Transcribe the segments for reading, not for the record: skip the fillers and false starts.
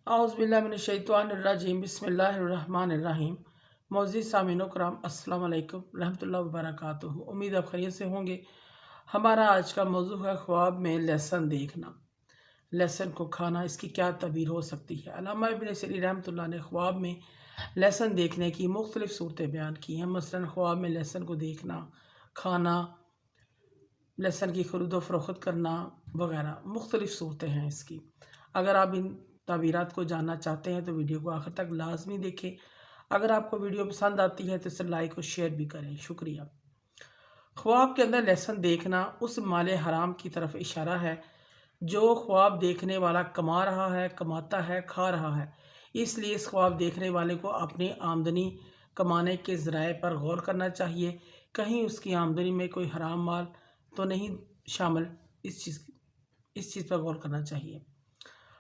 औज़ुबिल्लाहिमिनश्शैतानिर्रजीम बिस्मिल्लाहिर्रहमानिर्रहीम। मोअज़्ज़िज़ सामीनो कराम अस्सलाम वालेकुम रहमतुल्लाहि व बरकातुहू। उम्मीद आप खैरियत से होंगे। हमारा आज का मौजू है ख्वाब में लहसन देखना, लहसन को खाना, इसकी क्या तबीर हो सकती है। अल्लामा इब्न सिरी रहमतुल्लाह ने ख्वाब में लहसन देखने की मुख्तलिफ़ सूरतें बयान की हैं। मसलन ख्वाब में लहसन को देखना, खाना, लहसन की खरीद व फरोख्त करना वगैरह मुख्तलिफ़ सूरतें हैं इसकी। अगर आप इन ताबीरात को जानना चाहते हैं तो वीडियो को आखिर तक लाजमी देखें। अगर आपको वीडियो पसंद आती है तो इसे लाइक और शेयर भी करें। शुक्रिया। ख्वाब के अंदर लहसन देखना उस माले हराम की तरफ इशारा है जो ख्वाब देखने वाला कमा रहा है, कमाता है, खा रहा है। इसलिए इस ख्वाब देखने वाले को अपनी आमदनी कमाने के ज़राए पर गौर करना चाहिए। कहीं उसकी आमदनी में कोई हराम माल तो नहीं शामिल, इस चीज़ पर गौर करना चाहिए।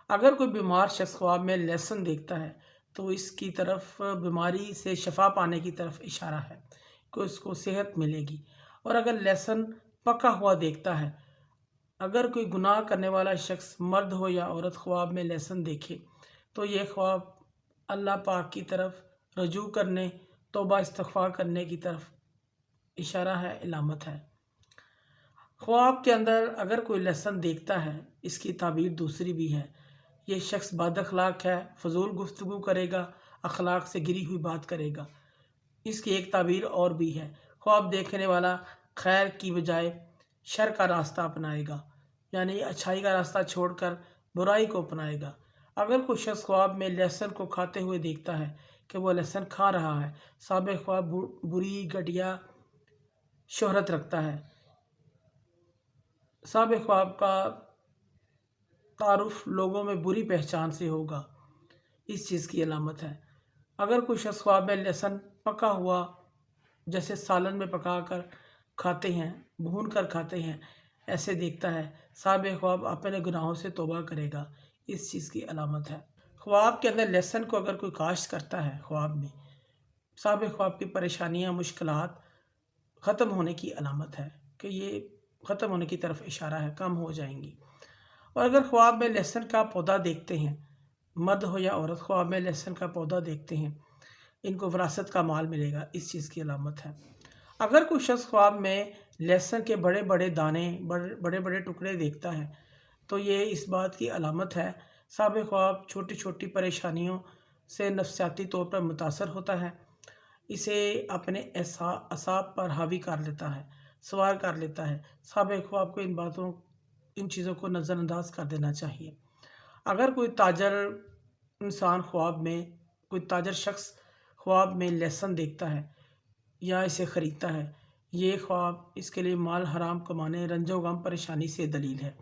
अगर कोई बीमार शख्स ख्वाब में लहसन देखता है तो इसकी तरफ बीमारी से शफा पाने की तरफ इशारा है कि उसको सेहत मिलेगी। और अगर लहसन पका हुआ देखता है, अगर कोई गुनाह करने वाला शख्स मर्द हो या औरत ख्वाब में लहसन देखे तो ये ख्वाब अल्लाह पाक की तरफ रजू करने, तौबा इस्तग़फ़ार करने की तरफ इशारा है, इलामत है। ख्वाब के अंदर अगर कोई लहसन देखता है, इसकी ताबीर दूसरी भी है। ये शख्स बद अखलाक है, फजूल गुफ्तगू करेगा, अखलाक से गिरी हुई बात करेगा। इसकी एक ताबीर और भी है। ख्वाब देखने वाला खैर की बजाय शर का रास्ता अपनाएगा, यानी अच्छाई का रास्ता छोड़कर बुराई को अपनाएगा। अगर कोई शख्स ख्वाब में लहसन को खाते हुए देखता है कि वह लहसन खा रहा है, साबिक़ ख्वाब बुरी घटिया शोहरत रखता है। साबिक़ ख्वाब का तारुफ लोगों में बुरी पहचान से होगा, इस चीज़ की अलामत है। अगर कोई शख्स ख्वाब में लहसन पका हुआ जैसे सालन में पका कर खाते हैं, भून कर खाते हैं, ऐसे देखता है, साबिक़ ख्वाब अपने गुनाहों से तौबा करेगा, इस चीज़ की अलामत है। ख्वाब के अंदर लहसन को अगर कोई काश्त करता है ख्वाब में, साबिक़ ख्वाब की परेशानियाँ, मुश्किलात ख़त्म होने की अलामत है कि ये ख़त्म होने की तरफ इशारा है, कम हो जाएंगी। और अगर ख्वाब में लहसन का पौधा देखते हैं, मर्द हो या औरत ख्वाब में लहसन का पौधा देखते हैं, इनको विरासत का माल मिलेगा, इस चीज़ की अलामत है। अगर कोई शख्स ख्वाब में लहसन के बड़े बड़े दाने, बड़े बड़े टुकड़े देखता है तो ये इस बात की अलामत है साबिक़ ख्वाब छोटी छोटी परेशानियों से नफ्सियाती तौर पर मुतासर होता है, इसे अपने असाब पर हावी कर लेता है, सवार कर लेता है। साबिक़ ख्वाब को इन चीज़ों को नज़रअंदाज कर देना चाहिए। अगर कोई ताजर इंसान ख्वाब में, कोई ताजर शख्स ख्वाब में लहसन देखता है या इसे ख़रीदता है, ये ख्वाब इसके लिए माल हराम कमाने, रंजो गम, परेशानी से दलील है।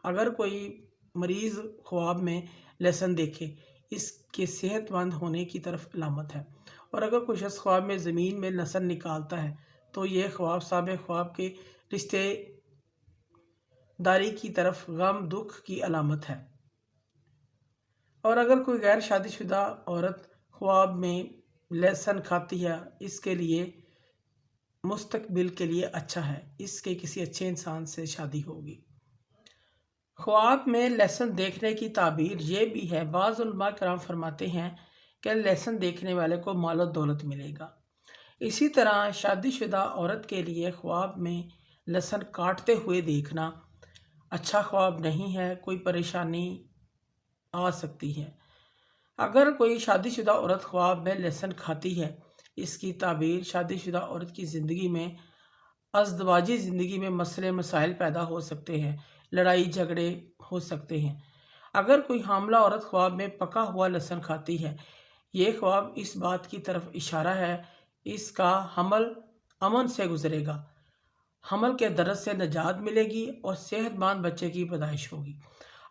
अगर कोई मरीज़ ख्वाब में लहसन देखे, इसके सेहतमंद होने की तरफ अलामत है। और अगर कोई शख्स ख्वाब में ज़मीन में लहसन निकालता है तो ये ख्वाब साबिक़ ख्वाब के रिश्तेदारी की तरफ गम, दुख की अलामत है। और अगर कोई गैर शादीशुदा औरत ख्वाब में लहसन खाती है, इसके लिए मुस्तकबिल के लिए अच्छा है, इसके किसी अच्छे इंसान से शादी होगी। ख्वाब में लहसन देखने की ताबीर ये भी है, बाज़ उलमा कराम फरमाते हैं कि लहसन देखने वाले को माल और दौलत मिलेगा। इसी तरह शादीशुदा औरत के लिए ख्वाब में लहसन काटते हुए देखना अच्छा ख्वाब नहीं है, कोई परेशानी आ सकती है। अगर कोई शादीशुदा औरत ख्वाब में लहसन खाती है, इसकी ताबीर शादीशुदा औरत की ज़िंदगी में, अज़दवाजी ज़िंदगी में मसले मसाइल पैदा हो सकते हैं, लड़ाई झगड़े हो सकते हैं। अगर कोई हामला औरत ख्वाब में पका हुआ लहसन खाती है, ये ख्वाब इस बात की तरफ इशारा है इसका हमल अमन से गुजरेगा, हमल के दर्द से निजात मिलेगी और सेहतमंद बच्चे की पैदाइश होगी।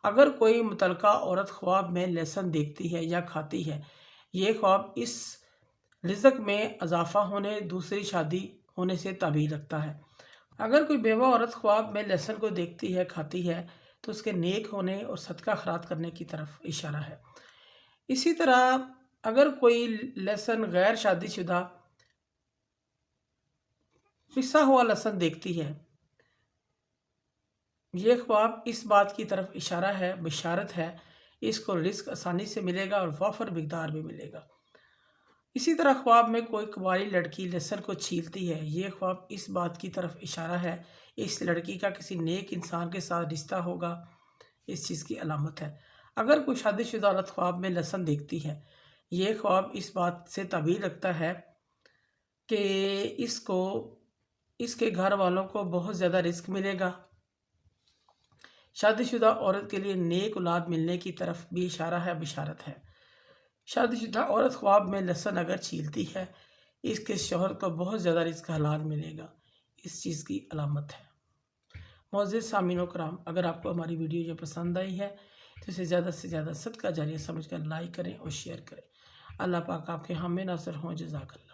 अगर कोई मुतलका औरत ख्वाब में लहसन देखती है या खाती है, ये ख्वाब इस रिज़्क़ में इजाफ़ा होने, दूसरी शादी होने से ताबीर रखता है। अगर कोई बेवा औरत ख्वाब में लहसन को देखती है, खाती है, तो उसके नेक होने और सदका खैरात करने की तरफ इशारा है। इसी तरह अगर कोई लहसन गैर शादीशुदा पिसा हुआ लहसन देखती है, ये ख्वाब इस बात की तरफ इशारा है, बिशारत है اس کو رزق آسانی سے ملے گا اور وافر مقدار میں ملے گا۔ اسی طرح خواب میں کوئی کنواری لڑکی لہسن کو چھیلتی ہے، یہ خواب اس بات کی طرف اشارہ ہے اس لڑکی کا کسی نیک انسان کے ساتھ رشتہ ہوگا، اس چیز کی علامت ہے۔ اگر کوئی شادی شدہ عورت خواب میں لہسن دیکھتی ہے، یہ خواب اس بات سے تعبیر رکھتا ہے کہ اس کے گھر والوں کو بہت زیادہ رزق ملے گا۔ شادی شدہ عورت کے لیے نیک اولاد ملنے کی طرف بھی اشارہ ہے، بشارت ہے۔ شادی شدہ عورت خواب میں لہسن اگر چھیلتی ہے، اس کے شوہر کو بہت زیادہ رزق حلال ملے گا، اس چیز کی علامت ہے۔ معزز سامعین و کرام، اگر آپ کو ہماری ویڈیو یہ پسند آئی ہے تو اسے زیادہ سے زیادہ صدقہ جاریہ سمجھ کر لائک کریں اور شیئر کریں۔ اللہ پاک آپ کے حامی ناصر ہوں۔ جزاک اللہ۔